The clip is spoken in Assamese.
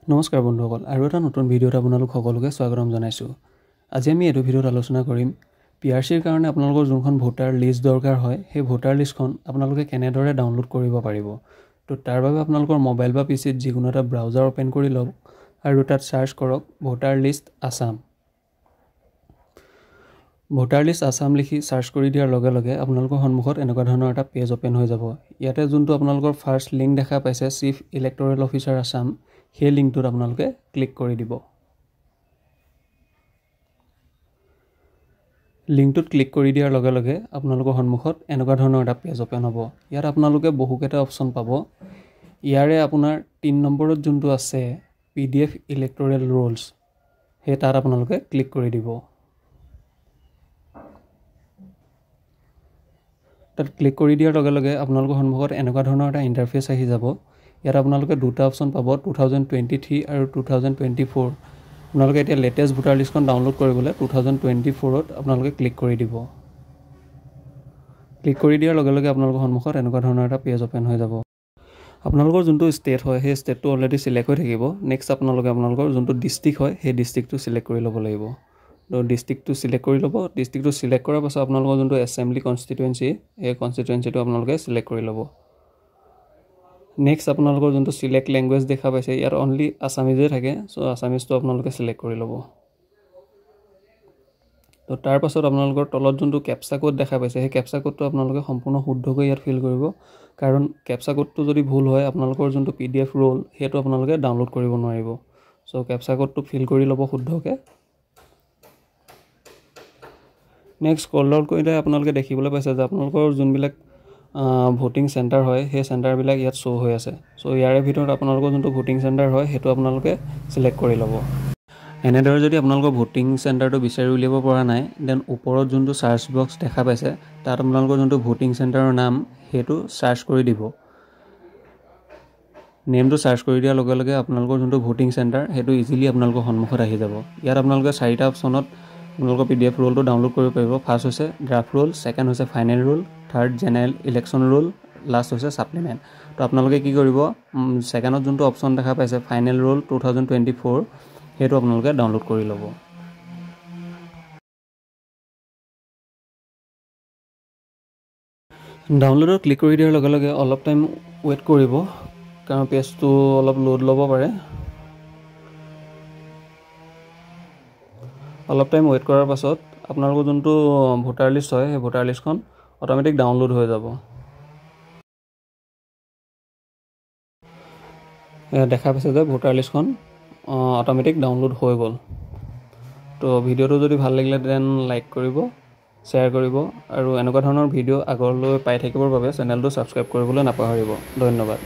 নমস্কাৰ বন্ধুসকল আৰু এটা নতুন ভিডিঅ'ত আপোনালোক সকলোকে স্বাগতম জনাইছোঁ। আজি আমি এই ভিডিঅ'ত আলোচনা কৰিম পিআৰচিৰ কাৰণে আপোনালোকৰ যোনখন ভোটাৰ লিষ্ট দৰকাৰ হয় সেই ভোটাৰ লিষ্টখন আপোনালোকে কেনেদৰে ডাউনলোড কৰিব পাৰিব। তো তাৰ বাবে আপোনালোকৰ মোবাইল বা পিচিত যিকোনো এটা ব্ৰাউজাৰ ওপেন কৰি লওক আৰু তাত সাৰ্চ কৰক voter list Assam. Voter list Assam লিখি সাৰ্চ কৰি দিয়াৰ লগে লগে আপোনালোকৰ সন্মুখত এনেকুৱা ধৰণৰ এটা পেজ ওপেন হৈ যাব। ইয়াতে যোনটো আপোনালোকৰ ফাৰ্ষ্ট লিংক দেখা পাইছে চিফ ইলেক্টৰেল অফিচাৰ আসাম, সেই লিংকটোত আপোনালোকে ক্লিক কৰি দিব। লিংকটোত ক্লিক কৰি দিয়াৰ লগে লগে আপোনালোকৰ সন্মুখত এনেকুৱা ধৰণৰ এটা পেজ ওপেন হ'ব। ইয়াত আপোনালোকে বহুকেইটা অপশ্যন পাব। ইয়াৰে আপোনাৰ 3 নম্বৰত যোনটো আছে PDF ইলেক্টৰেল ৰোলছ, সেই তাত আপোনালোকে ক্লিক কৰি দিব। তাত ক্লিক কৰি দিয়াৰ লগে লগে আপোনালোকৰ সন্মুখত এনেকুৱা ধৰণৰ এটা ইণ্টাৰফেচ আহি যাব। ইয়াত আপোনালোকে দুটা অপশ্যন পাব, 2023 আৰু 2024। আপোনালোকে এতিয়া লেটেষ্ট ভোটাৰ লিষ্টখন ডাউনলোড কৰিবলৈ 2024ত আপোনালোকে ক্লিক কৰি দিব। ক্লিক কৰি দিয়াৰ লগে লগে আপোনালোকৰ সন্মুখত এনেকুৱা ধৰণৰ এটা পেজ ওপেন হৈ যাব। আপোনালোকৰ যোনটো ষ্টেট হয় সেই ষ্টেটটো অলৰেডি চিলেক্ট হৈ থাকিব। নেক্সট আপোনালোকৰ যোনটো ডিষ্ট্ৰিক্ট হয় সেই ডিষ্ট্ৰিক্টটো চিলেক্ট কৰি ল'ব লাগিব। তো ডিষ্ট্ৰিক্টটো চিলেক্ট কৰি ল'ব। ডিষ্ট্ৰিক্টটো চিলেক্ট কৰাৰ পাছত আপোনালোকৰ যোনটো এছেম্বলি কনষ্টিটুৱেঞ্চি সেই কনষ্টিটুৱেঞ্চিটো আপোনালোকে চিলেক্ট কৰি ল'ব। নেক্সট আপোনালোকৰ যোনটো চিলেক্ট লেংগুৱেজ দেখা পাইছে ইয়াত অনলি আছামিজে থাকে, চ' আছামিজটো আপোনালোকে চিলেক্ট কৰি ল'ব। তো তাৰ পাছত আপোনালোকৰ তলত যোনটো কেপচা কোড দেখা পাইছে সেই কেপচা কোডটো আপোনালোকে সম্পূৰ্ণ শুদ্ধকৈ ইয়াত ফিল কৰিব, কাৰণ কেপচা কোডটো যদি ভুল হয় আপোনালোকৰ যোনটো PDF ৰোল সেইটো আপোনালোকে ডাউনলোড কৰিব নোৱাৰিব। চ' কেপচা কোডটো ফিল কৰি ল'ব শুদ্ধকৈ। নেক্সট স্ক্ৰল ডাউন কৰিলে আপোনালোকে দেখিবলৈ পাইছে যে আপোনালোকৰ যোনবিলাক ভোটিং চেণ্টাৰ হয় সেই চেণ্টাৰবিলাক ইয়াত শ্ব' হৈ আছে। চ' ইয়াৰে ভিতৰত আপোনালোকৰ যোনটো ভোটিং চেণ্টাৰ হয় সেইটো আপোনালোকে চিলেক্ট কৰি ল'ব। এনেদৰে যদি আপোনালোকৰ ভোটিং চেণ্টাৰটো বিচাৰি উলিয়াব পৰা নাই, দেন ওপৰত যোনটো চাৰ্চ বক্স দেখা পাইছে তাত আপোনালোকৰ যোনটো ভোটিং চেণ্টাৰৰ নাম সেইটো চাৰ্চ কৰি দিব। নেমটো চাৰ্চ কৰি দিয়াৰ লগে লগে আপোনালোকৰ যোনটো ভোটিং চেণ্টাৰ সেইটো ইজিলি আপোনালোকৰ সন্মুখত আহি যাব। ইয়াত আপোনালোকে 4টা অপশ্যনত আপোনালোকৰ PDF ৰোলটো ডাউনলোড কৰিব পাৰিব। ফাৰ্ষ্ট হৈছে ড্ৰাফ্ট ৰোল, ছেকেণ্ড হৈছে final roll, third general election roll, last হৈছে ছাপ্লিমেণ্ট। তো আপোনালোকে কি কৰিব, ছেকেণ্ডত যোনটো অপশ্যন দেখা পাইছে ফাইনেল ৰোল 2024 সেইটো আপোনালোকে ডাউনলোড কৰি ল'ব। ডাউনলোডত ক্লিক কৰি দিয়াৰ লগে লগে অলপ টাইম ৱেইট কৰিব, কাৰণ পেজটো অলপ লোড ল'ব পাৰে। অলপ টাইম ৱেইট কৰাৰ পাছত আপোনালোকৰ যোনটো ভোটাৰ লিষ্ট হয় সেই ভোটাৰ লিষ্টখন অট'মেটিক ডাউনলোড হৈ যাব। দেখা পাইছে যে ভোটাৰ লিষ্টখন অট'মেটিক ডাউনলোড হৈ গ'ল। তো ভিডিঅ'টো যদি ভাল লাগিলে দেন লাইক কৰিব, শ্বেয়াৰ কৰিব আৰু এনেকুৱা ধৰণৰ ভিডিঅ' আগলৈ পাই থাকিবৰ বাবে চেনেলটো ছাবস্ক্ৰাইব কৰিবলৈ নাপাহৰিব। ধন্যবাদ।